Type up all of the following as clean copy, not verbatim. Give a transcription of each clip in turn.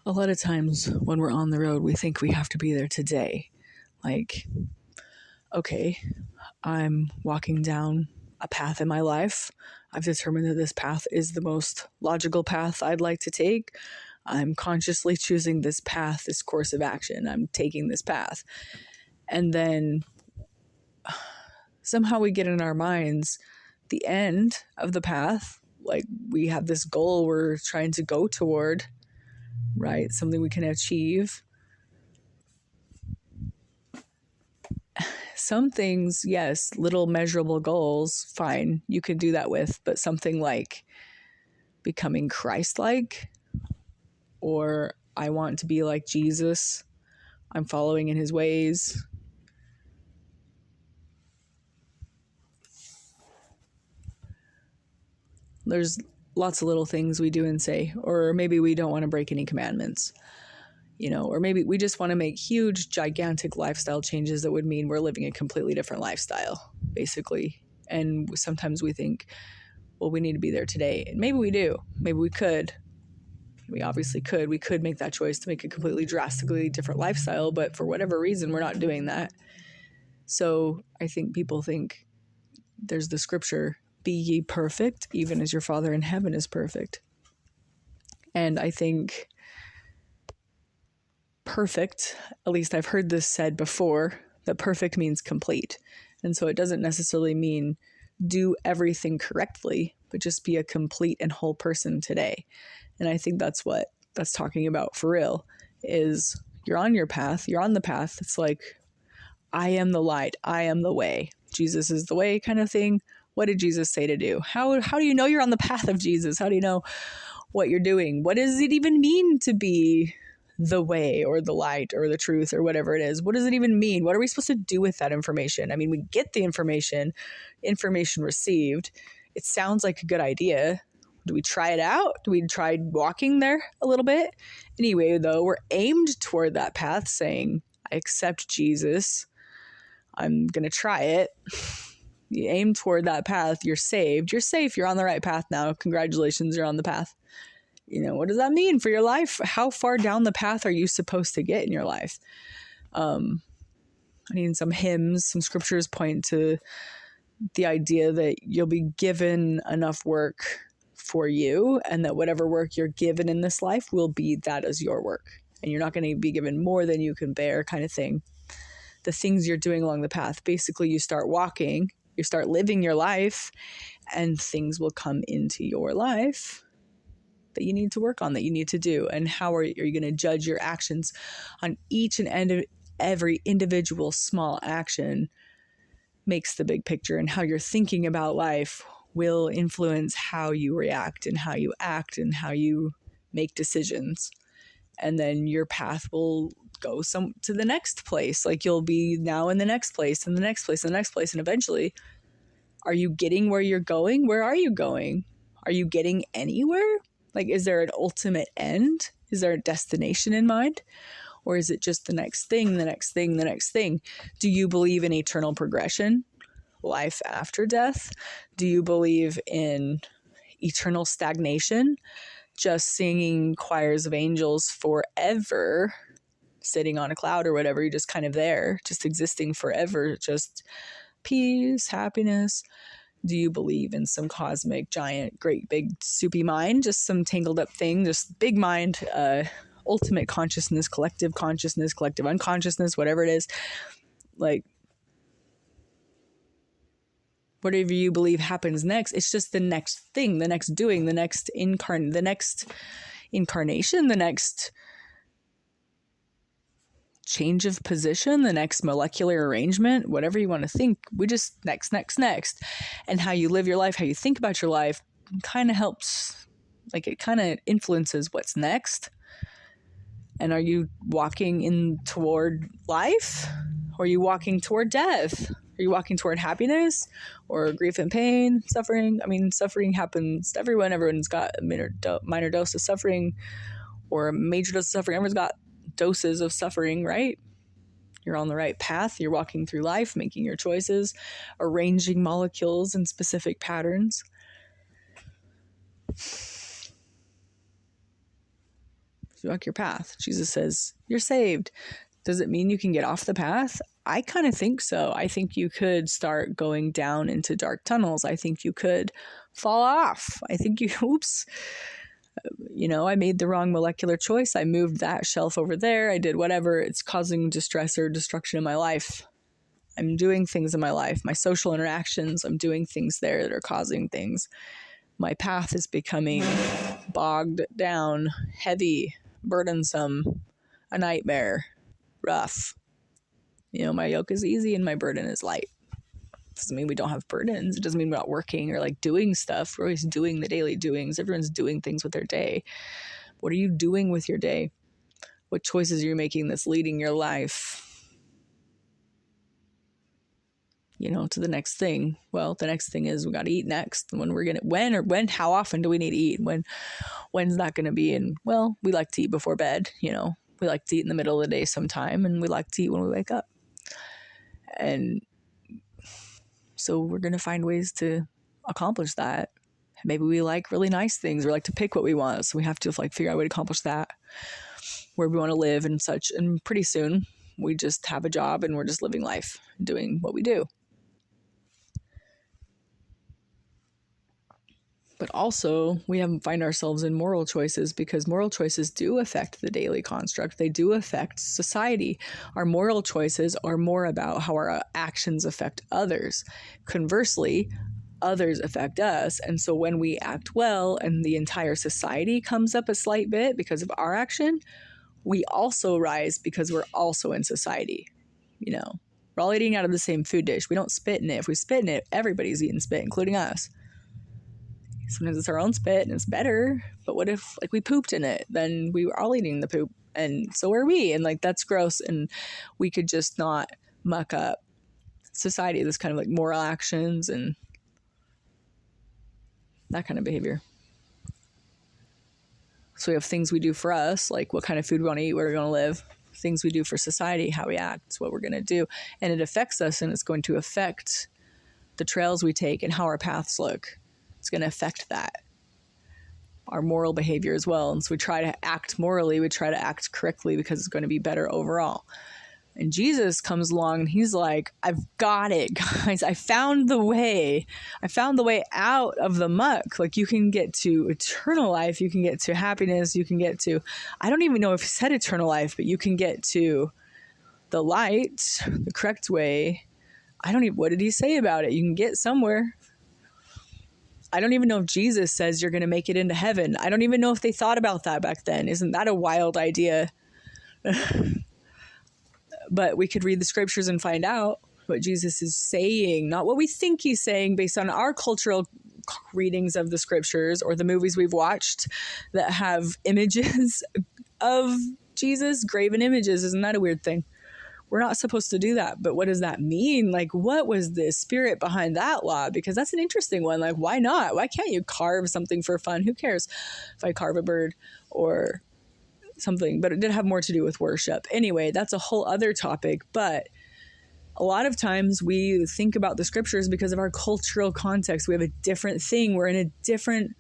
A lot of times when we're on the road, we think we have to be there today. Like, okay, I'm walking down a path in my life. I've determined that this path is the most logical path I'd like to take. I'm consciously choosing this path, this course of action. I'm taking this path. And then somehow we get in our minds the end of the path. Like, we have this goal we're trying to go toward, right? Something we can achieve. Some things, yes, little measurable goals, fine, you can do that with, but something like becoming Christ-like, or I want to be like Jesus, I'm following in his ways. There's lots of little things we do and say, or maybe we don't want to break any commandments, or maybe we just want to make huge, gigantic lifestyle changes that would mean we're living a completely different lifestyle, basically. And sometimes we think, well, we need to be there today. And maybe we do. Maybe we could. We obviously could. We could make that choice to make a completely drastically different lifestyle, but for whatever reason, we're not doing that. So I think people think there's the scripture, be ye perfect, even as your Father in heaven is perfect. And I think perfect, at least I've heard this said before, that perfect means complete. And so it doesn't necessarily mean do everything correctly, but just be a complete and whole person today. And I think that's what that's talking about for real, is you're on your path, you're on the path. It's like, I am the light, I am the way. Jesus is the way kind of thing. What did Jesus say to do? How do you know you're on the path of Jesus? How do you know what you're doing? What does it even mean to be the way or the light or the truth or whatever it is? What does it even mean? What are we supposed to do with that information? I mean, we get the information received. It sounds like a good idea. Do we try it out? Do we try walking there a little bit? Anyway, though, we're aimed toward that path saying, I accept Jesus. I'm going to try it. You aim toward that path. You're saved. You're safe. You're on the right path now. Congratulations. You're on the path. What does that mean for your life? How far down the path are you supposed to get in your life? Some hymns, some scriptures point to the idea that you'll be given enough work for you, and that whatever work you're given in this life will be that as your work. And you're not going to be given more than you can bear, kind of thing. The things you're doing along the path, basically you start walking, you start living your life, and things will come into your life that you need to work on, that you need to do. And how are you going to judge your actions on each and every individual small action makes the big picture, and how you're thinking about life will influence how you react and how you act and how you make decisions. And then your path will go to the next place. Like, you'll be now in the next place and the next place and the next place. And eventually, are you getting where you're going? Where are you going? Are you getting anywhere? Like, is there an ultimate end? Is there a destination in mind? Or is it just the next thing, the next thing, the next thing? Do you believe in eternal progression? Life after death? Do you believe in eternal stagnation? Just singing choirs of angels forever, sitting on a cloud or whatever, you're just kind of there, just existing forever, just peace, happiness? Do you believe in some cosmic, giant, great, big, soupy mind, just some tangled up thing, just big mind, ultimate consciousness, collective unconsciousness, whatever it is? Like, whatever you believe happens next, it's just the next thing, the next doing, the next incarnation, the next change of position, the next molecular arrangement, whatever you want to think. We just next. And how you live your life, how you think about your life kind of helps, like, it kind of influences what's next. And are you walking in toward life? Or are you walking toward death? Are you walking toward happiness or grief and pain, suffering? I mean, suffering happens to everyone. Everyone's got a minor dose of suffering or a major dose of suffering. Everyone's got doses of suffering, right? You're on the right path. You're walking through life, making your choices, arranging molecules in specific patterns. walk your path. Jesus says, you're saved. Does it mean you can get off the path? I kind of think so. I think you could start going down into dark tunnels. I think you could fall off. I think you, oops, I made the wrong molecular choice. I moved that shelf over there. I did whatever. It's causing distress or destruction in my life. I'm doing things in my life, my social interactions. I'm doing things there that are causing things. My path is becoming bogged down, heavy, burdensome, a nightmare, rough. My yoke is easy and my burden is light. Doesn't mean we don't have burdens. It doesn't mean we're not working or like doing stuff. We're always doing the daily doings. Everyone's doing things with their day. What are you doing with your day? What choices are you making that's leading your life, to the next thing? Well, the next thing is we got to eat next. How often do we need to eat? When's that going to be? And well, we like to eat before bed. We like to eat in the middle of the day sometime, and we like to eat when we wake up. And so we're going to find ways to accomplish that. Maybe we like really nice things or like to pick what we want. So we have to figure out a way to accomplish that, where we want to live and such. And pretty soon we just have a job and we're just living life, doing what we do. But also we find ourselves in moral choices, because moral choices do affect the daily construct. They do affect society. Our moral choices are more about how our actions affect others. Conversely, others affect us. And so when we act well and the entire society comes up a slight bit because of our action, we also rise because we're also in society. We're all eating out of the same food dish. We don't spit in it. If we spit in it, everybody's eating spit, including us. Sometimes it's our own spit and it's better. But what if we pooped in it? Then we were all eating the poop, and so are we. And that's gross. And we could just not muck up society. This kind of moral actions and that kind of behavior. So we have things we do for us, like what kind of food we want to eat, where we want to live. Things we do for society, how we act, what we're going to do. And it affects us, and it's going to affect the trails we take and how our paths look. It's going to affect that. Our moral behavior as well. And so we try to act morally. We try to act correctly because it's going to be better overall. And Jesus comes along and he's like, I've got it, guys. I found the way. I found the way out of the muck. You can get to eternal life. You can get to happiness. You can get to, I don't even know if he said eternal life, but you can get to the light, the correct way. What did he say about it? You can get somewhere. I don't even know if Jesus says you're going to make it into heaven. I don't even know if they thought about that back then. Isn't that a wild idea? But we could read the scriptures and find out what Jesus is saying, not what we think he's saying based on our cultural readings of the scriptures or the movies we've watched that have images of Jesus, graven images. Isn't that a weird thing? We're not supposed to do that. But what does that mean? What was the spirit behind that law? Because that's an interesting one. Why not? Why can't you carve something for fun? Who cares if I carve a bird or something? But it did have more to do with worship. Anyway, that's a whole other topic. But a lot of times we think about the scriptures because of our cultural context. We have a different thing. We're in a different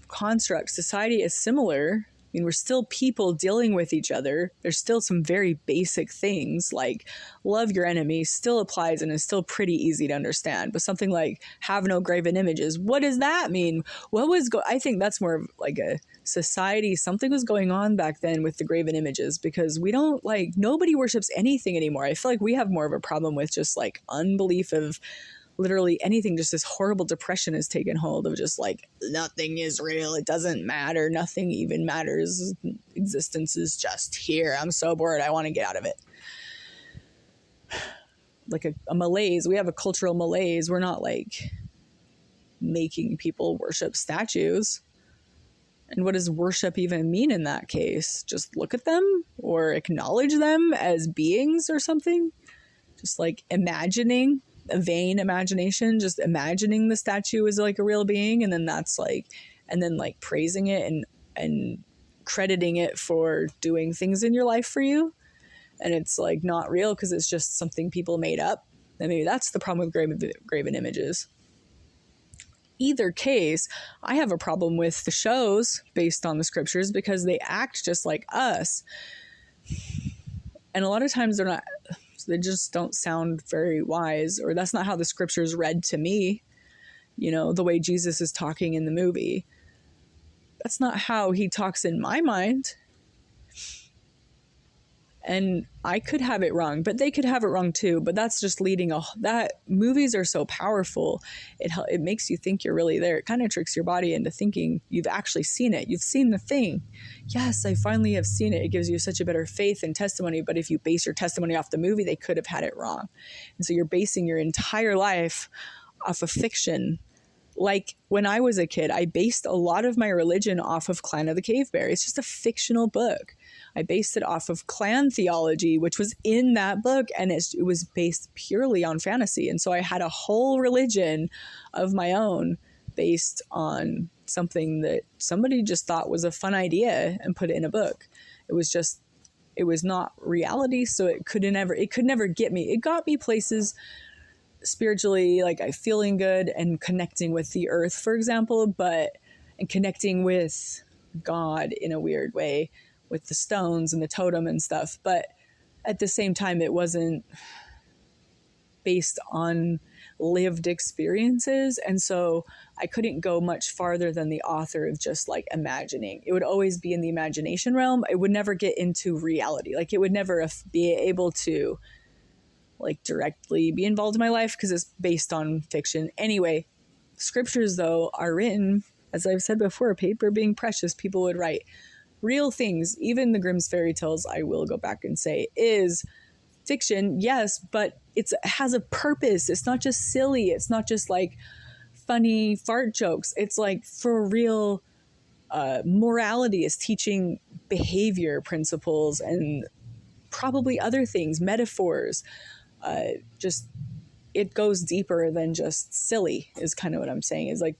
construct. Society is similar. We're still people dealing with each other. There's still some very basic things like love your enemies still applies and is still pretty easy to understand. But something like have no graven images, what does that mean? I think that's more of a society. Something was going on back then with the graven images, because we don't nobody worships anything anymore. I feel like we have more of a problem with just unbelief of literally anything. Just this horrible depression has taken hold of just nothing is real. It doesn't matter. Nothing even matters. Existence is just here. I'm so bored. I want to get out of it. A malaise. We have a cultural malaise. We're not making people worship statues. And what does worship even mean in that case? Just look at them or acknowledge them as beings or something? Just imagining a vain imagination, just imagining the statue is a real being, and then that's praising it and crediting it for doing things in your life for you, and it's not real because it's just something people made up. And maybe that's the problem with graven images. either case, I have a problem with the shows based on the scriptures because they act just like us. And a lot of times they just don't sound very wise, or that's not how the scriptures read to me. You know, the way Jesus is talking in the movie, that's not how he talks in my mind. And I could have it wrong, but they could have it wrong too. But that's just that movies are so powerful. It makes you think you're really there. It kind of tricks your body into thinking you've actually seen it. You've seen the thing. Yes, I finally have seen it. It gives you such a better faith and testimony. But if you base your testimony off the movie, they could have had it wrong. And so you're basing your entire life off of fiction. Like when I was a kid, I based a lot of my religion off of Clan of the Cave Bear. It's just a fictional book. I based it off of clan theology, which was in that book, and it was based purely on fantasy. And so I had a whole religion of my own based on something that somebody just thought was a fun idea and put it in a book. It was not reality, so it could never get me. It got me places spiritually, like I feeling good and connecting with the earth, for example, and connecting with God in a weird way with the stones and the totem and stuff. But at the same time, it wasn't based on lived experiences. And so I couldn't go much farther than the author of just like imagining. It would always be in the imagination realm. It would never get into reality. Like it would never be able to like directly be involved in my life because it's based on fiction. Anyway, scriptures though are written, as I've said before, paper being precious, people would write real things. Even the Grimm's fairy tales, I will go back and say, is fiction, yes, but it has a purpose. It's not just silly. It's not just like funny fart jokes. It's like for real morality. Is teaching behavior principles and probably other things, metaphors. Just it goes deeper than just silly is kind of what I'm saying. Is like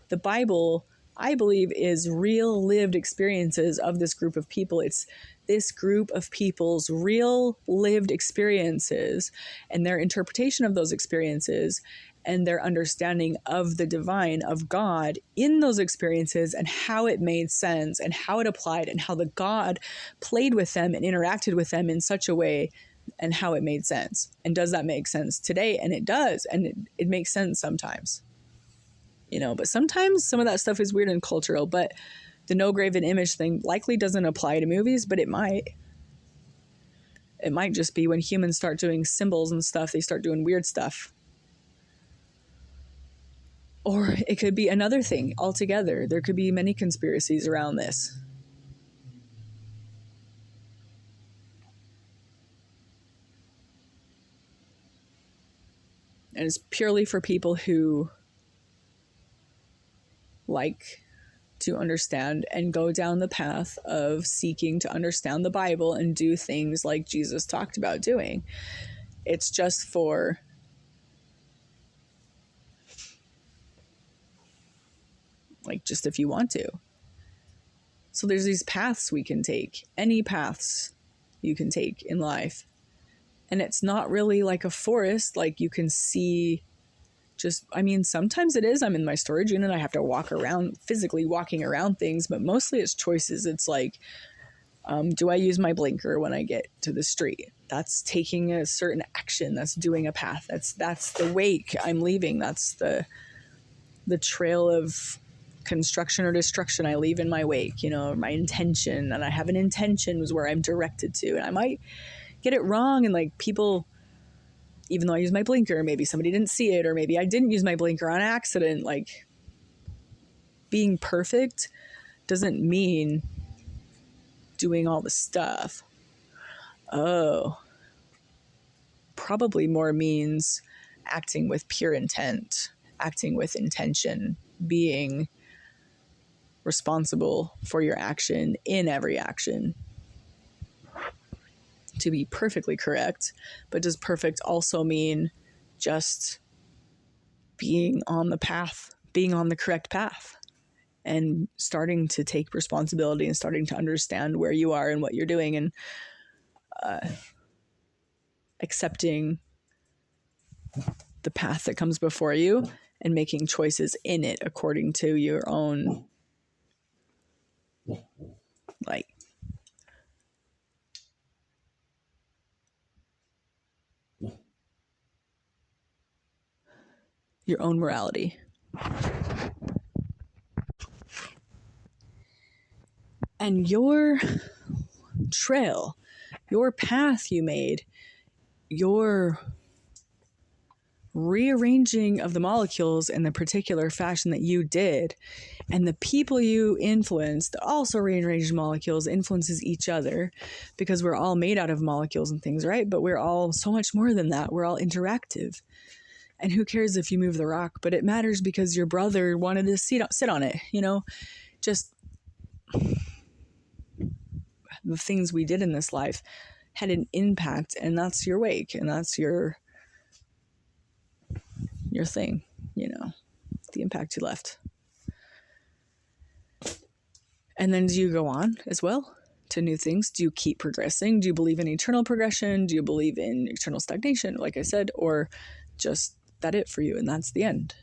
the Bible, I believe, is real lived experiences of this group of people. It's this group of people's real lived experiences and their interpretation of those experiences and their understanding of the divine, of God in those experiences and how it made sense and how it applied and how the God played with them and interacted with them in such a way and how it made sense. And does that make sense today? And it does. And it makes sense sometimes. You know, but sometimes some of that stuff is weird and cultural, but the no graven image thing likely doesn't apply to movies, but it might. It might just be when humans start doing symbols and stuff, they start doing weird stuff. Or it could be another thing altogether. There could be many conspiracies around this. And it's purely for people who like to understand and go down the path of seeking to understand the Bible and do things like Jesus talked about doing. It's just for like just if you want to. So there's these paths we can take, any paths you can take in life. And it's not really like a forest, like you can see sometimes it is. I'm in my storage unit. I have to walk around, physically walking around things, but mostly it's choices. It's like, do I use my blinker when I get to the street? That's taking a certain action. That's doing a path. That's the wake I'm leaving. That's the trail of construction or destruction I leave in my wake, you know, my intention. And I have an intention was where I'm directed to. And I might get it wrong. And like people, even though I use my blinker, maybe somebody didn't see it, or maybe I didn't use my blinker on accident. Like being perfect doesn't mean doing all the stuff. Oh, probably more means acting with pure intent, acting with intention, being responsible for your action in every action. To be perfectly correct, but does perfect also mean just being on the path, being on the correct path, and starting to take responsibility and starting to understand where you are and what you're doing, and accepting the path that comes before you and making choices in it according to your own, like, your own morality. And your trail, your path you made, your rearranging of the molecules in the particular fashion that you did, and the people you influenced that also rearranged molecules influences each other, because we're all made out of molecules and things, right? But we're all so much more than that. We're all interactive. And who cares if you move the rock? But it matters because your brother wanted to sit on it, you know? Just the things we did in this life had an impact, and that's your wake, and that's your thing, you know, the impact you left. And then do you go on as well to new things? Do you keep progressing? Do you believe in eternal progression? Do you believe in eternal stagnation, like I said, or just that it for you and that's the end?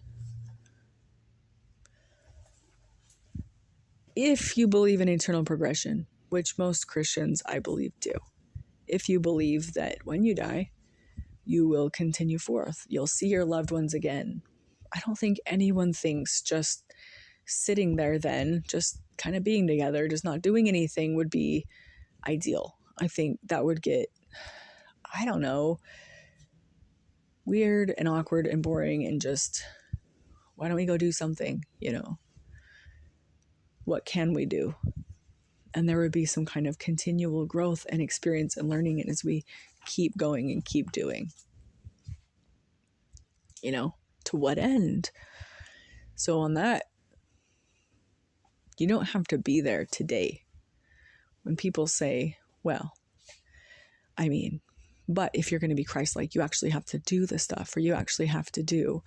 If you believe in eternal progression, which most Christians, I believe, do, if you believe that when you die, you will continue forth, you'll see your loved ones again. I don't think anyone thinks just sitting there then, just kind of being together, just not doing anything would be ideal. I think that would get, I don't know, weird and awkward and boring, and just, why don't we go do something, you know? What can we do? And there would be some kind of continual growth and experience and learning, and as we keep going and keep doing, you know, to what end? So on that, you don't have to be there today. When people say, well, I mean, but if you're going to be Christ-like, you actually have to do the stuff, or you actually have to do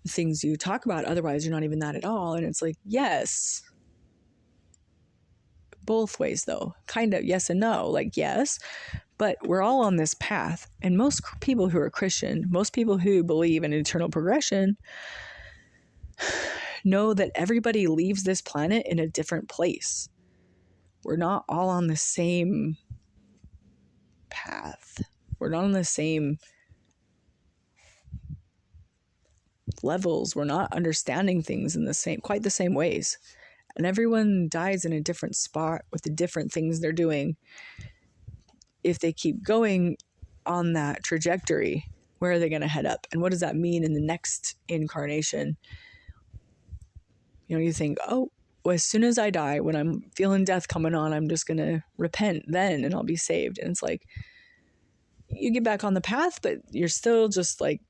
the things you talk about. Otherwise, you're not even that at all. And it's like, yes, both ways though, kind of yes and no, like yes, but we're all on this path. And most people who are Christian, most people who believe in eternal progression, know that everybody leaves this planet in a different place. We're not all on the same path. We're not on the same levels. We're not understanding things in quite the same ways. And everyone dies in a different spot with the different things they're doing. If they keep going on that trajectory, where are they going to head up? And what does that mean in the next incarnation? You know, you think, oh, well, as soon as I die, when I'm feeling death coming on, I'm just going to repent then and I'll be saved. And it's like, you get back on the path, but you're still just like,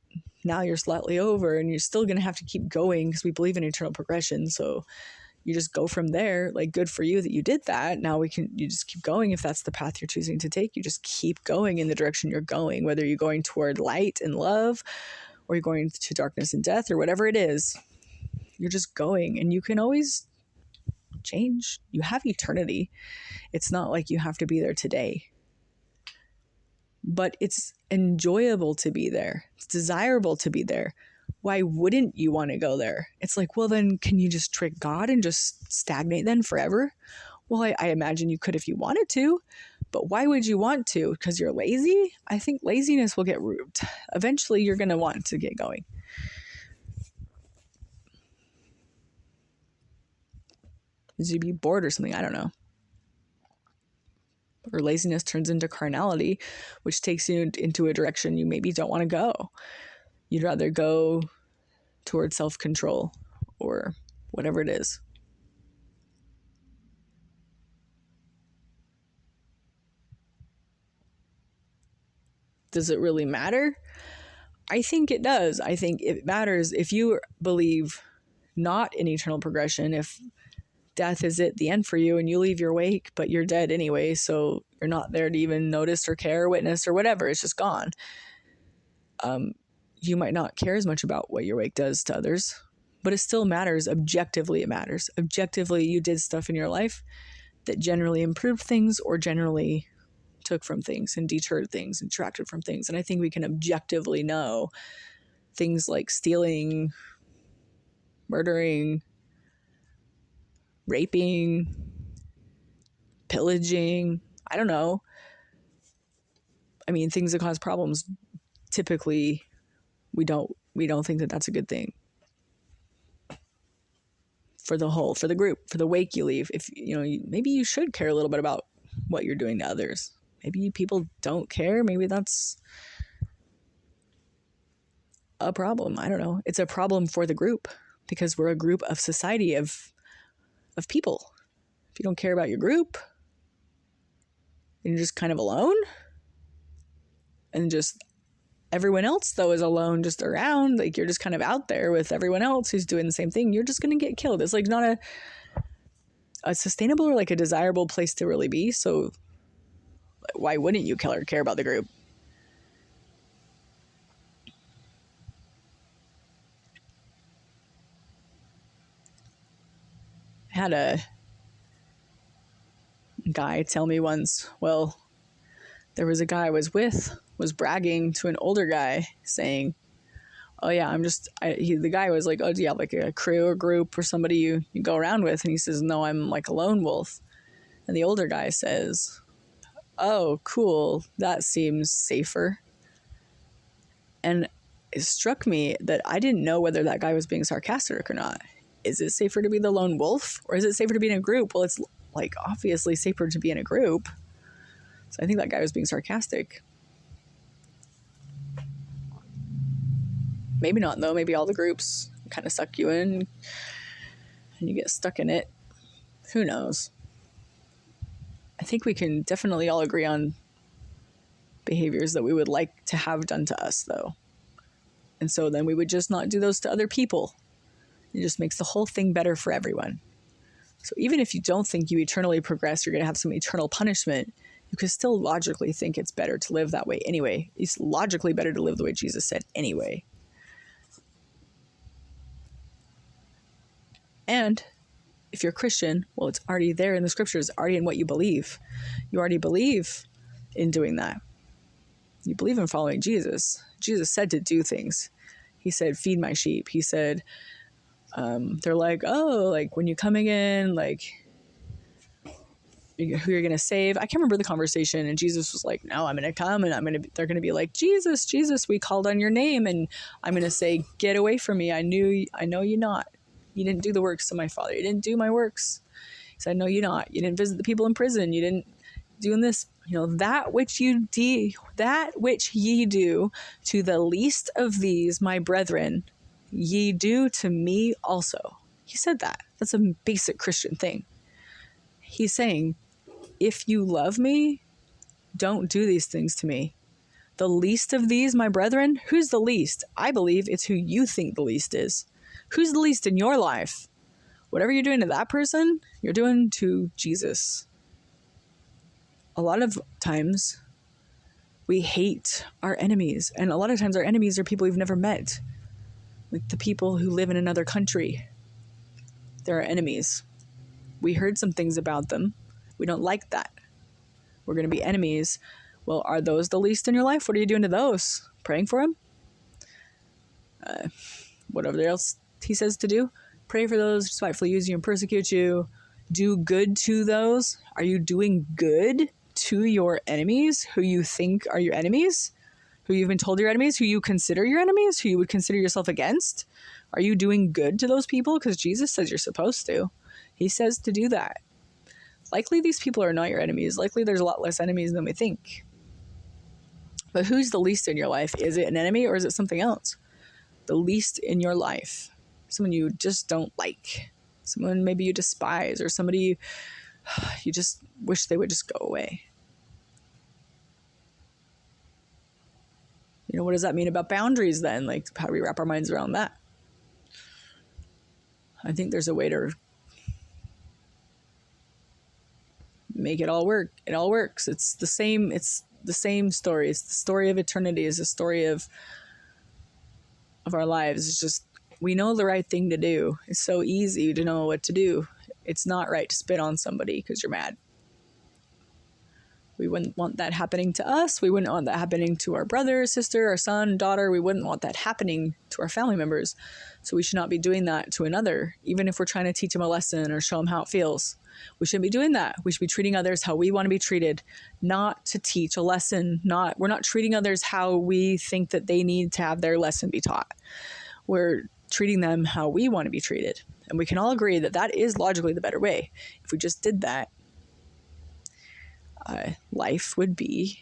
now you're slightly over, and you're still going to have to keep going because we believe in eternal progression. So you just go from there. Like, good for you that you did that. Now you just keep going. If that's the path you're choosing to take, you just keep going in the direction you're going, whether you're going toward light and love, or you're going to darkness and death, or whatever it is. You're just going, and you can always change. You have eternity. It's not like you have to be there today, but it's enjoyable to be there. It's desirable to be there. Why wouldn't you want to go there? It's like, well, then can you just trick God and just stagnate then forever? Well, I imagine you could if you wanted to, but why would you want to? Because you're lazy? I think laziness will get root. Eventually, you're going to want to get going. You'd be bored or something, I don't know. Or laziness turns into carnality, which takes you into a direction you maybe don't want to go. You'd rather go towards self-control or whatever it is. Does it really matter? I think it does. I think it matters if you believe not in eternal progression, if death is it the end for you and you leave your wake, but you're dead anyway, so you're not there to even notice or care or witness or whatever. It's just gone. You might not care as much about what your wake does to others, but it still matters. Objectively, it matters. Objectively, you did stuff in your life that generally improved things or generally took from things and deterred things and detracted from things. And I think we can objectively know things like stealing murdering, raping, pillaging. I don't know. I mean, things that cause problems, typically we don't think that that's a good thing for the group, for the wake you leave. If maybe you should care a little bit about what you're doing to others. Maybe people don't care. Maybe that's a problem. I don't know. It's a problem for the group because we're a group of society of people. If you don't care about your group, then you're just kind of alone. And just everyone else, though, is alone just around. Like, you're just kind of out there with everyone else who's doing the same thing. You're just going to get killed. It's like not a sustainable or like a desirable place to really be. So why wouldn't you care about the group? I had a guy tell me once, well, there was a guy I was with, was bragging to an older guy saying, oh yeah, the guy was like, oh, do you have like a crew or group or somebody you go around with? And he says, no, I'm like a lone wolf. And the older guy says, oh, cool, that seems safer. And it struck me that I didn't know whether that guy was being sarcastic or not. Is it safer to be the lone wolf, or is it safer to be in a group? Well, it's like obviously safer to be in a group. So I think that guy was being sarcastic. Maybe not, though. Maybe all the groups kind of suck you in and you get stuck in it. Who knows? I think we can definitely all agree on behaviors that we would like to have done to us, though. And so then we would just not do those to other people. It just makes the whole thing better for everyone. So even if you don't think you eternally progress, you're going to have some eternal punishment, you could still logically think it's better to live that way anyway. It's logically better to live the way Jesus said anyway. And if you're a Christian, well, it's already there in the scriptures, already in what you believe. You already believe in doing that. You believe in following Jesus. Jesus said to do things. He said, feed my sheep. He said, they're like, oh, like when you're coming in, like who you're going to save. I can't remember the conversation. And Jesus was like, no, I'm going to come and they're going to be like, Jesus, we called on your name. And I'm going to say, get away from me. I know you not. You didn't do the works of my Father. You didn't do my works. He said, no, you not. You didn't visit the people in prison. You didn't doing this, that which ye do to the least of these, my brethren, ye do to me also. He said that. That's a basic Christian thing. He's saying, if you love me, don't do these things to me. The least of these, my brethren, who's the least? I believe it's who you think the least is. Who's the least in your life? Whatever you're doing to that person, you're doing to Jesus. A lot of times we hate our enemies, and a lot of times our enemies are people we've never met. Like the people who live in another country. They're our enemies. We heard some things about them. We don't like that. We're going to be enemies. Well, are those the least in your life? What are you doing to those? Praying for them? Whatever else he says to do. Pray for those who spitefully use you and persecute you. Do good to those. Are you doing good to your enemies who you think are your enemies? Who you've been told are your enemies? Who you consider your enemies? Who you would consider yourself against? Are you doing good to those people? Because Jesus says you're supposed to. He says to do that. Likely these people are not your enemies. Likely there's a lot less enemies than we think. But who's the least in your life? Is it an enemy or is it something else? The least in your life. Someone you just don't like. Someone maybe you despise, or somebody you just wish they would just go away. What does that mean about boundaries then? Like, how do we wrap our minds around that? I think there's a way to make it all work. It all works. It's the same story. It's the story of eternity. It's the story of our lives. It's just, we know the right thing to do. It's so easy to know what to do. It's not right to spit on somebody because you're mad. We wouldn't want that happening to us. We wouldn't want that happening to our brother, sister, our son, daughter. We wouldn't want that happening to our family members. So we should not be doing that to another, even if we're trying to teach them a lesson or show them how it feels. We shouldn't be doing that. We should be treating others how we want to be treated, not to teach a lesson. We're not treating others how we think that they need to have their lesson be taught. We're treating them how we want to be treated. And we can all agree that that is logically the better way. If we just did that, life would be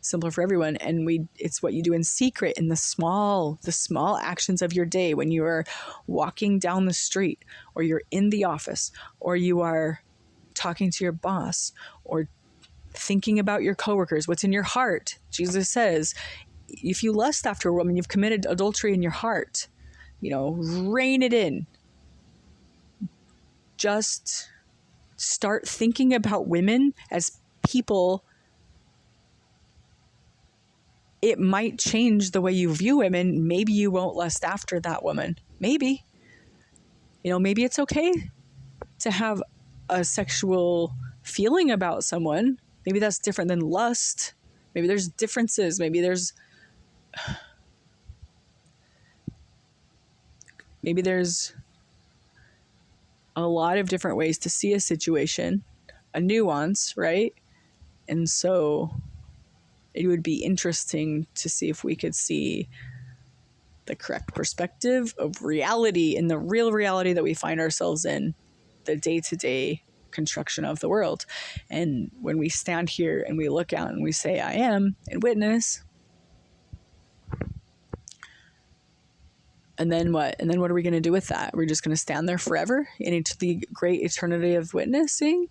simpler for everyone. And it's what you do in secret in the small actions of your day, when you are walking down the street, or you're in the office, or you are talking to your boss, or thinking about your coworkers, what's in your heart. Jesus says, if you lust after a woman, you've committed adultery in your heart. Rein it in. Just start thinking about women as people. It might change the way you view women. Maybe you won't lust after that woman. Maybe. Maybe it's okay to have a sexual feeling about someone. Maybe that's different than lust. Maybe there's differences. Maybe there's a lot of different ways to see a situation, a nuance, right? And so it would be interesting to see if we could see the correct perspective of reality, in the real reality that we find ourselves in, the day-to-day construction of the world. And when we stand here and we look out and we say, I am, and witness, and then what? And then what are we going to do with that? We're just going to stand there forever into the great eternity of witnessing?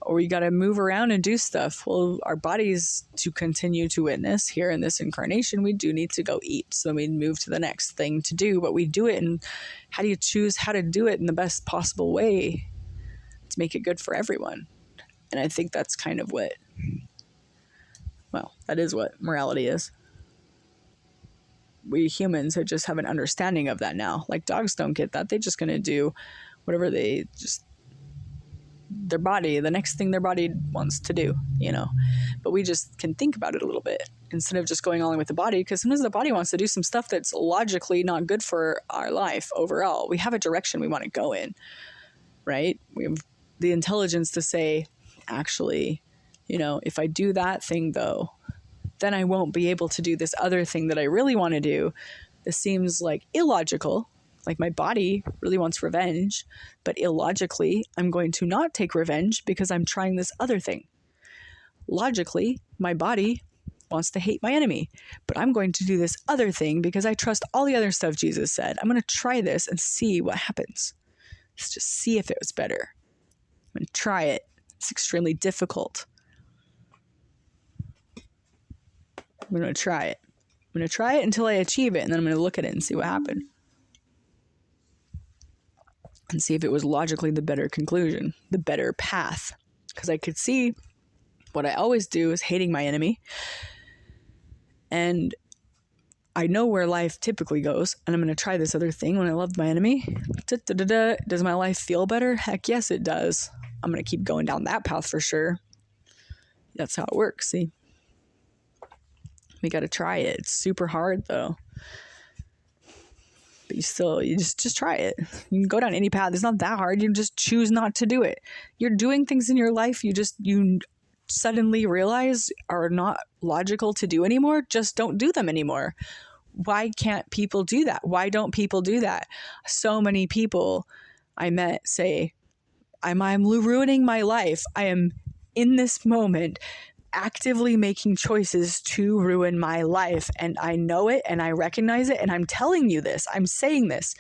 Or we got to move around and do stuff. Well, our bodies, to continue to witness here in this incarnation, we do need to go eat. So we move to the next thing to do, but we do it. And how do you choose how to do it in the best possible way to make it good for everyone? And I think that's kind of that is what morality is. We humans just have an understanding of that now. Like dogs don't get that. They're just going to do whatever their body, the next thing their body wants to do, but we just can think about it a little bit instead of just going along with the body, because sometimes the body wants to do some stuff that's logically not good for our life overall. We have a direction we want to go in, right? We have the intelligence to say, actually, if I do that thing though, then I won't be able to do this other thing that I really want to do. This seems like illogical. Like my body really wants revenge, but illogically, I'm going to not take revenge because I'm trying this other thing. Logically, my body wants to hate my enemy, but I'm going to do this other thing because I trust all the other stuff Jesus said. I'm going to try this and see what happens. Let's just see if it was better. I'm going to try it. It's extremely difficult. I'm going to try it. I'm going to try it until I achieve it, and then I'm going to look at it and see what happened. And see if it was logically the better conclusion, the better path. Because I could see what I always do is hating my enemy. And I know where life typically goes. And I'm going to try this other thing when I love my enemy. Does my life feel better? Heck yes, it does. I'm going to keep going down that path for sure. That's how it works, see? We got to try it. It's super hard though. But you just try it. You can go down any path. It's not that hard. You just choose not to do it. You're doing things in your life you suddenly realize are not logical to do anymore. Just don't do them anymore. Why can't people do that? Why don't people do that? So many people I met say, I'm ruining my life. I am in this moment actively making choices to ruin my life, and I know it and I recognize it, and I'm telling you this, I'm saying this.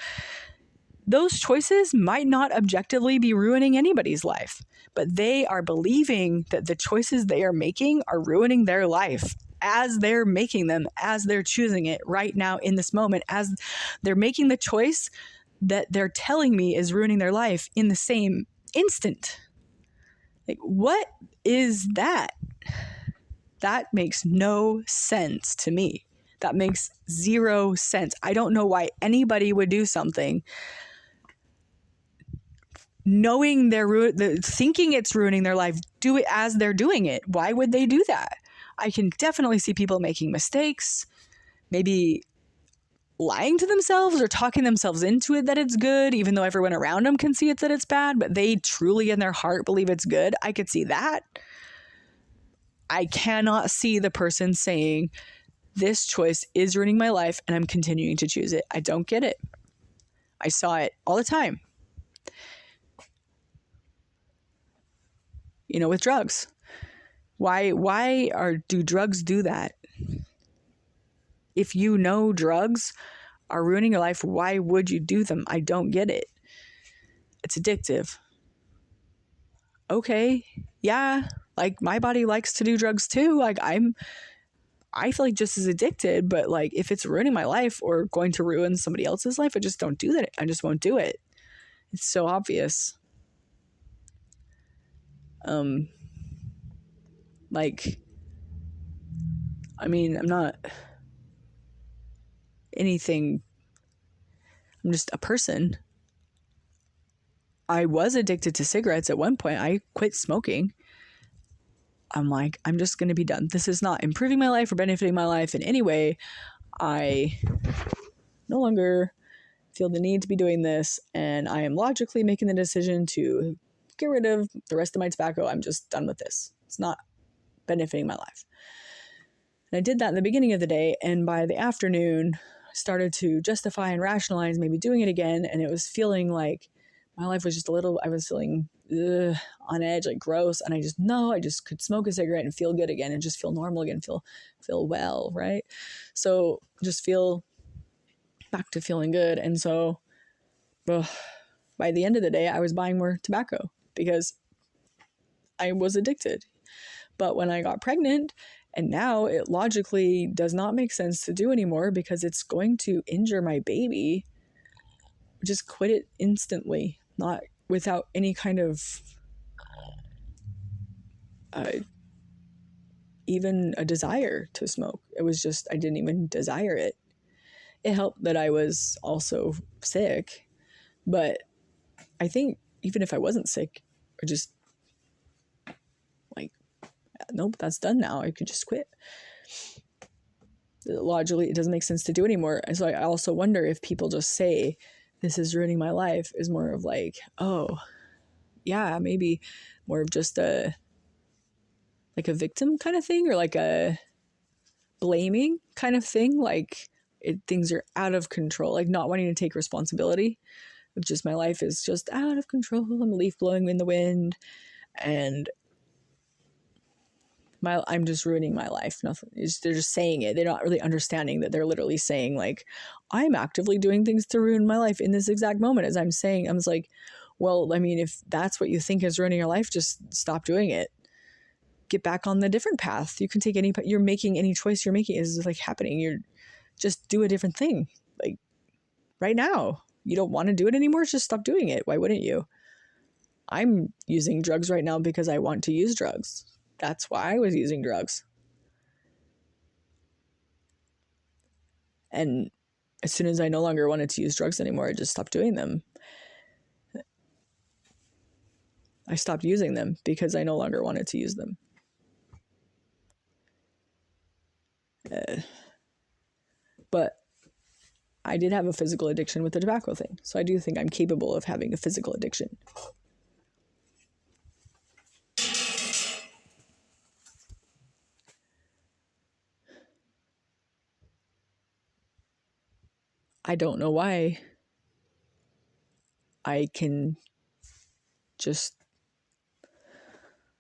Those choices might not objectively be ruining anybody's life, but they are believing that the choices they are making are ruining their life as they're making them, as they're choosing it right now in this moment, as they're making the choice that they're telling me is ruining their life in the same instant. Like, what is that? That makes no sense to me. That makes zero sense. I don't know why anybody would do something knowing thinking it's ruining their life, do it as they're doing it. Why would they do that? I can definitely see people making mistakes, maybe lying to themselves or talking themselves into it that it's good, even though everyone around them can see it that it's bad, but they truly in their heart believe it's good. I could see that. I cannot see the person saying, this choice is ruining my life and I'm continuing to choose it. I don't get it. I saw it all the time. You know, with drugs. Why do drugs do that? If you know drugs are ruining your life, why would you do them? I don't get it. It's addictive. Okay, yeah, like my body likes to do drugs too. Like I feel like just as addicted, but like if it's ruining my life or going to ruin somebody else's life, I just don't do that. I just won't do it. It's so obvious. Like, I mean, I'm not anything. I'm just a person. I was addicted to cigarettes at one point. I quit smoking. I'm like, I'm just going to be done. This is not improving my life or benefiting my life in any way. I no longer feel the need to be doing this, and I am logically making the decision to get rid of the rest of my tobacco. I'm just done with this. It's not benefiting my life. And I did that in the beginning of the day, and by the afternoon, I started to justify and rationalize maybe doing it again, and it was feeling like my life was just I was feeling on edge, like gross, and I just could smoke a cigarette and feel good again and just feel normal again, feel well, right? So just feel back to feeling good. And so by the end of the day, I was buying more tobacco because I was addicted. But when I got pregnant, and now it logically does not make sense to do anymore because it's going to injure my baby, just quit it instantly, not without any kind of even a desire to smoke. It was just, I didn't even desire it. It helped that I was also sick, but I think even if I wasn't sick, or just like, nope, that's done now, I could just quit. Logically, it doesn't make sense to do anymore. And so I also wonder if people just say, this is ruining my life, is more of like, oh, yeah, maybe more of just a victim kind of thing, or like a blaming kind of thing. Like things are out of control, like not wanting to take responsibility of just my life is just out of control. I'm a leaf blowing in the wind and I'm just ruining my life. Nothing. They're just saying it. They're not really understanding that they're literally saying like, I'm actively doing things to ruin my life in this exact moment. As I'm saying, I was like, well, I mean, if that's what you think is ruining your life, just stop doing it. Get back on the different path. You can take you're making any choice you're making is like happening. You're just do a different thing. Like right now, you don't want to do it anymore. Just stop doing it. Why wouldn't you? I'm using drugs right now because I want to use drugs. That's why I was using drugs. And as soon as I no longer wanted to use drugs anymore, I just stopped doing them. I stopped using them because I no longer wanted to use them. But I did have a physical addiction with the tobacco thing. So I do think I'm capable of having a physical addiction. I don't know why I can just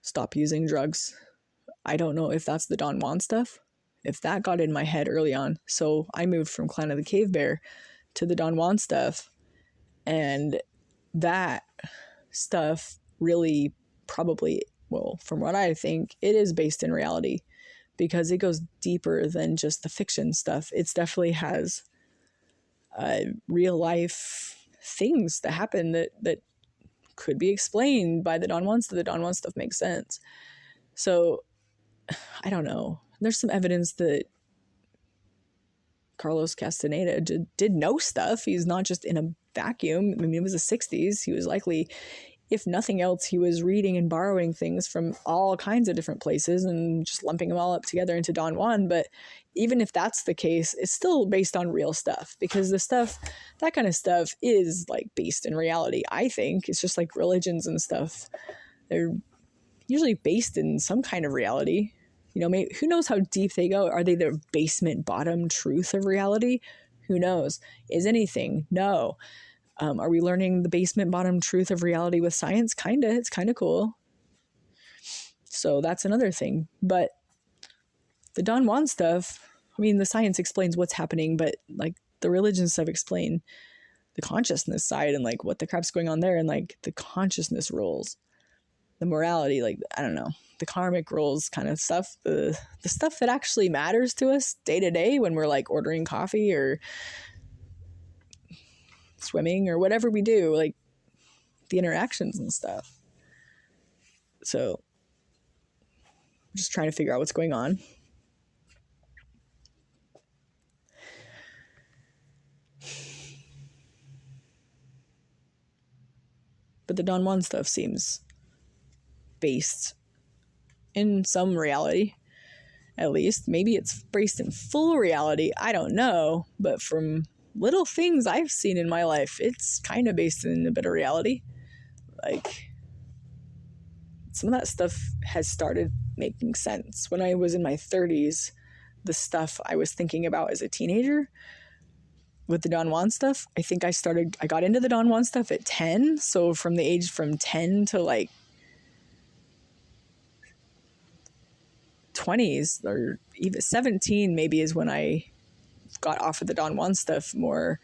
stop using drugs. I don't know if that's the Don Juan stuff, if that got in my head early on. So I moved from Clan of the Cave Bear to the Don Juan stuff. And that stuff really probably, well, from what I think, it is based in reality because it goes deeper than just the fiction stuff. It definitely has real life things that happen that could be explained by the Don Juan stuff. The Don Juan stuff makes sense. So I don't know. There's some evidence that Carlos Castaneda did know stuff. He's not just in a vacuum. I mean, it was the 60s. He was likely if nothing else, he was reading and borrowing things from all kinds of different places and just lumping them all up together into Don Juan. But even if that's the case, it's still based on real stuff, because that kind of stuff is like based in reality. I think it's just like religions and stuff. They're usually based in some kind of reality. Maybe, who knows how deep they go? Are they the basement bottom truth of reality? Who knows? Is anything? No. Are we learning the basement bottom truth of reality with science? Kinda. It's kind of cool. So that's another thing. But the Don Juan stuff, the science explains what's happening, but like the religion stuff explain the consciousness side and like what the crap's going on there, and like the consciousness rules, the morality, like, I don't know, the karmic rules kind of stuff, the stuff that actually matters to us day to day when we're like ordering coffee or swimming or whatever we do, like the interactions and stuff. So I'm just trying to figure out what's going on. But the Don Juan stuff seems based in some reality, at least. Maybe it's based in full reality. I don't know. But from little things I've seen in my life, it's kind of based in a bit of reality. Like, some of that stuff has started making sense. When I was in my 30s, the stuff I was thinking about as a teenager with the Don Juan stuff, I think I got into the Don Juan stuff at 10. So from the age from 10 to like 20s, or even 17 maybe, is when I got off of the Don Juan stuff, more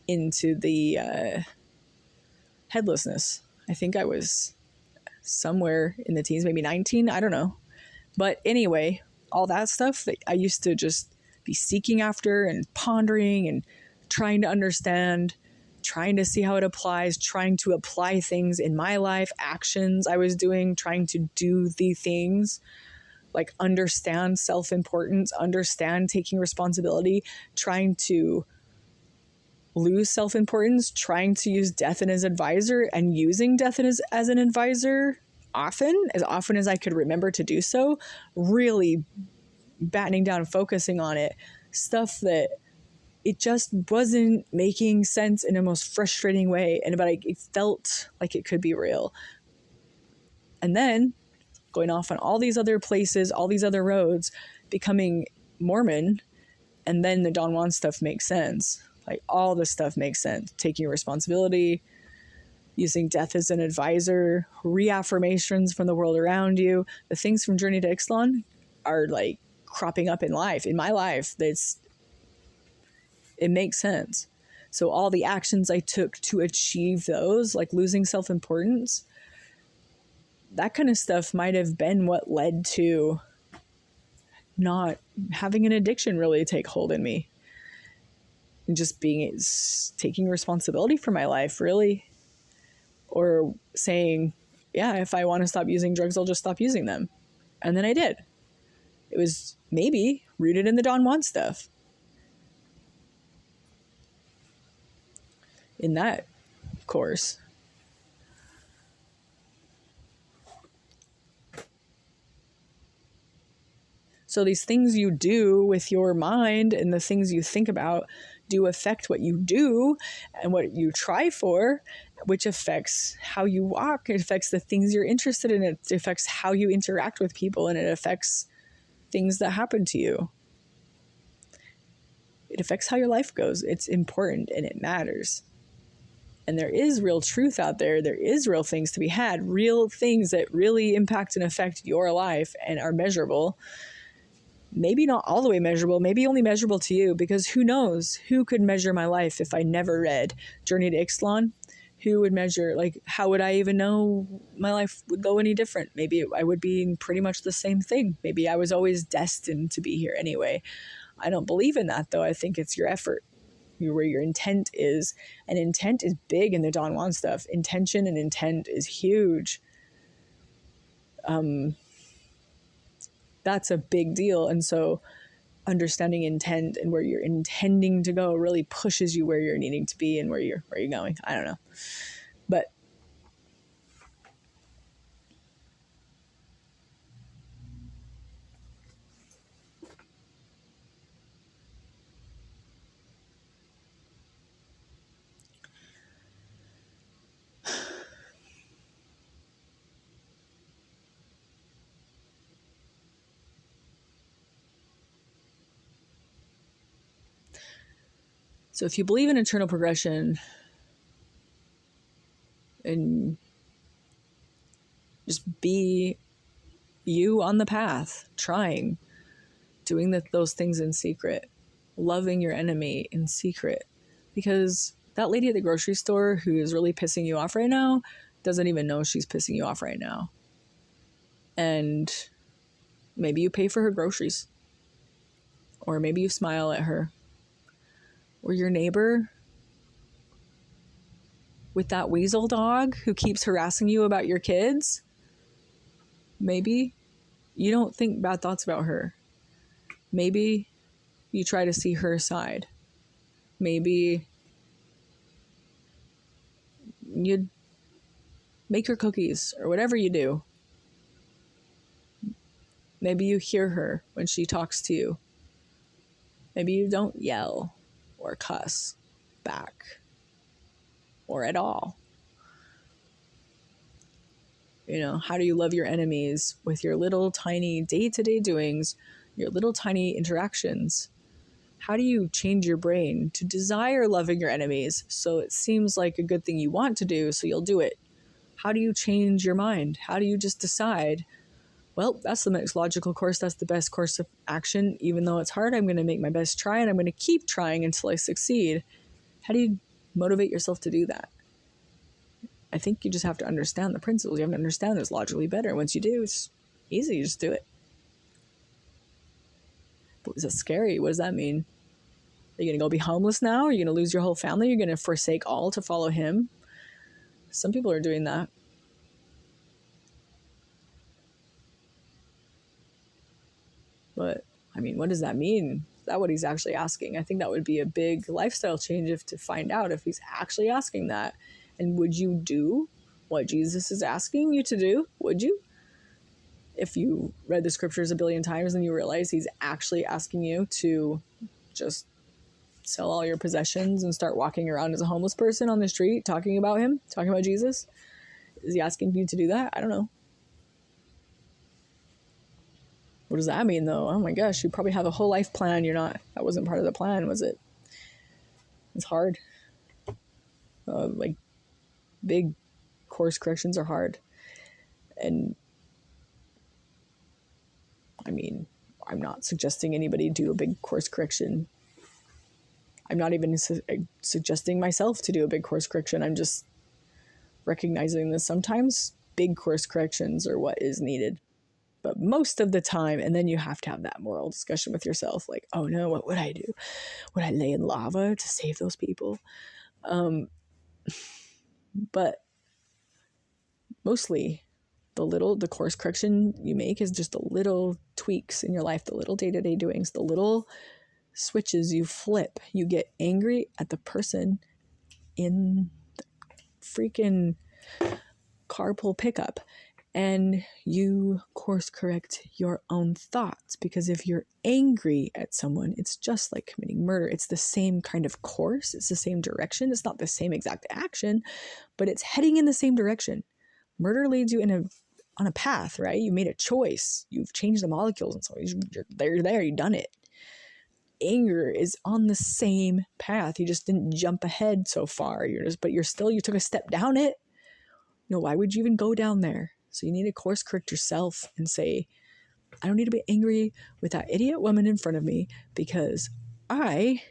into the headlessness. I think I was somewhere in the teens, maybe 19, I don't know. But anyway, all that stuff that I used to just be seeking after and pondering and trying to understand, trying to see how it applies, trying to apply things in my life, actions I was doing, trying to do the things, like understand self-importance, understand taking responsibility, trying to lose self-importance, trying to use death as an advisor, and using death as an advisor as often as I could remember to do so, really battening down, focusing on it, stuff that it just wasn't making sense in a most frustrating way, but it felt like it could be real. And then going off on all these other places, all these other roads, becoming Mormon, and then the Don Juan stuff makes sense. Like, all this stuff makes sense. Taking responsibility, using death as an advisor, reaffirmations from the world around you. The things from Journey to Ixtlan are like cropping up in my life. It makes sense. So all the actions I took to achieve those, like losing self-importance, that kind of stuff might have been what led to not having an addiction really take hold in me. And just taking responsibility for my life, really. Or saying, yeah, if I want to stop using drugs, I'll just stop using them. And then I did. It was maybe rooted in the Don Juan stuff. In that course. So these things you do with your mind and the things you think about do affect what you do and what you try for, which affects how you walk. It affects the things you're interested in. It affects how you interact with people, and it affects things that happen to you. It affects how your life goes. It's important and it matters. And there is real truth out there. There is real things to be had, real things that really impact and affect your life and are measurable. Maybe not all the way measurable, maybe only measurable to you, because who knows? Who could measure my life if I never read Journey to Ixtlan? Who would measure, like, how would I even know my life would go any different? Maybe I would be in pretty much the same thing. Maybe I was always destined to be here anyway. I don't believe in that, though. I think it's your effort, where your intent is. And intent is big in the Don Juan stuff. Intention and intent is huge. That's a big deal. And so understanding intent and where you're intending to go really pushes you where you're needing to be and where you're going. I don't know. But So if you believe in eternal progression and just be you on the path, trying, doing those things in secret, loving your enemy in secret, because that lady at the grocery store who is really pissing you off right now doesn't even know she's pissing you off right now. And maybe you pay for her groceries, or maybe you smile at her, or your neighbor with that weasel dog who keeps harassing you about your kids. Maybe you don't think bad thoughts about her. Maybe you try to see her side. Maybe you make her cookies or whatever you do. Maybe you hear her when she talks to you. Maybe you don't yell or cuss back or at all. You know, how do you love your enemies? With your little tiny day-to-day doings, your little tiny interactions. How do you change your brain to desire loving your enemies so it seems like a good thing you want to do, so you'll do it? How do you change your mind? How do you just decide, well, that's the next logical course, that's the best course of action. Even though it's hard, I'm going to make my best try, and I'm going to keep trying until I succeed. How do you motivate yourself to do that? I think you just have to understand the principles. You have to understand this logically better. Once you do, it's easy. You just do it. But is it scary? What does that mean? Are you going to go be homeless now? Are you going to lose your whole family? You're going to forsake all to follow him? Some people are doing that. But, I mean, what does that mean? Is that what he's actually asking? I think that would be a big lifestyle change to find out if he's actually asking that. And would you do what Jesus is asking you to do? Would you? If you read the scriptures a billion times and you realize he's actually asking you to just sell all your possessions and start walking around as a homeless person on the street, talking about him, talking about Jesus. Is he asking you to do that? I don't know. What does that mean, though? Oh my gosh, you probably have a whole life plan. That wasn't part of the plan, was it? It's hard. Like, big course corrections are hard. And, I mean, I'm not suggesting anybody do a big course correction. I'm not even suggesting myself to do a big course correction. I'm just recognizing that sometimes big course corrections are what is needed. But most of the time, and then you have to have that moral discussion with yourself, like, oh no, what would I do? Would I lay in lava to save those people? But mostly the course correction you make is just the little tweaks in your life, the little day-to-day doings, the little switches you flip. You get angry at the person in the freaking carpool pickup, and you course correct your own thoughts. Because if you're angry at someone, it's just like committing murder. It's the same kind of course. It's the same direction. It's not the same exact action, but it's heading in the same direction. Murder leads you on a path, right? You made a choice. You've changed the molecules, and so you're there. You've done it. Anger is on the same path. You just didn't jump ahead so far. You took a step down it. Why would you even go down there? So you need to course correct yourself and say, I don't need to be angry with that idiot woman in front of me because I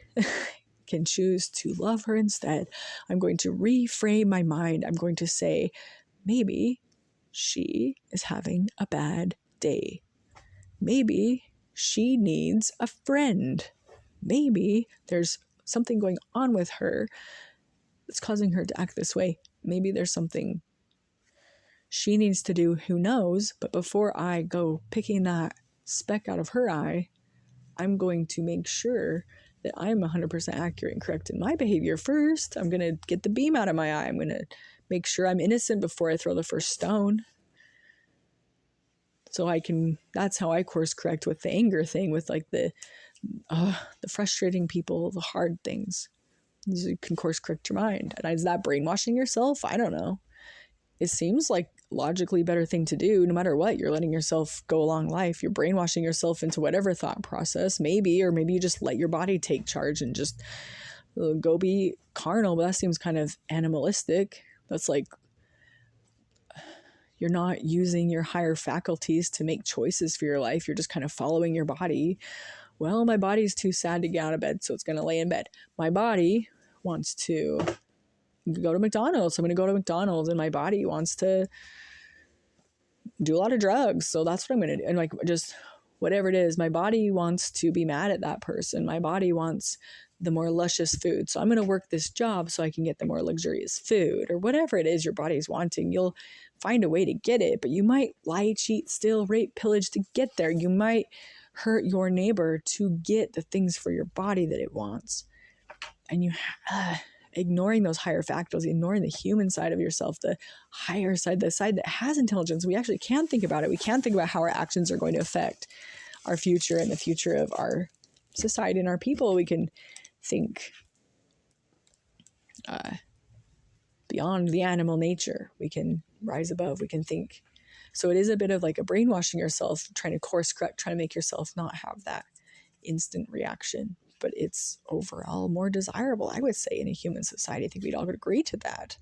can choose to love her instead. I'm going to reframe my mind. I'm going to say, maybe she is having a bad day. Maybe she needs a friend. Maybe there's something going on with her that's causing her to act this way. Maybe there's something she needs to do, who knows? But before I go picking that speck out of her eye, I'm going to make sure that I'm 100% accurate and correct in my behavior first. I'm going to get the beam out of my eye. I'm going to make sure I'm innocent before I throw the first stone. So that's how I course correct with the anger thing, with like the frustrating people, the hard things. You can course correct your mind. And is that brainwashing yourself? I don't know. It seems like logically better thing to do. No matter what, you're letting yourself go along life. You're brainwashing yourself into whatever thought process, maybe, or maybe you just let your body take charge and just go be carnal, but that seems kind of animalistic. That's like, you're not using your higher faculties to make choices for your life. You're just kind of following your body. Well, my body's too sad to get out of bed, so it's going to lay in bed. My body wants to go to McDonald's. So I'm going to go to McDonald's, and my body wants to do a lot of drugs. So that's what I'm going to do. And like, just whatever it is, my body wants to be mad at that person. My body wants the more luscious food. So I'm going to work this job so I can get the more luxurious food, or whatever it is your body's wanting. You'll find a way to get it, but you might lie, cheat, steal, rape, pillage to get there. You might hurt your neighbor to get the things for your body that it wants. And you ignoring those higher factors, ignoring the human side of yourself, the higher side, the side that has intelligence. We actually can think about it. We can think about how our actions are going to affect our future and the future of our society and our people. We can think beyond the animal nature. We can rise above. We can think. So it is a bit of like a brainwashing yourself, trying to course correct, trying to make yourself not have that instant reaction. But it's overall more desirable, I would say, in a human society. I think we'd all agree to that.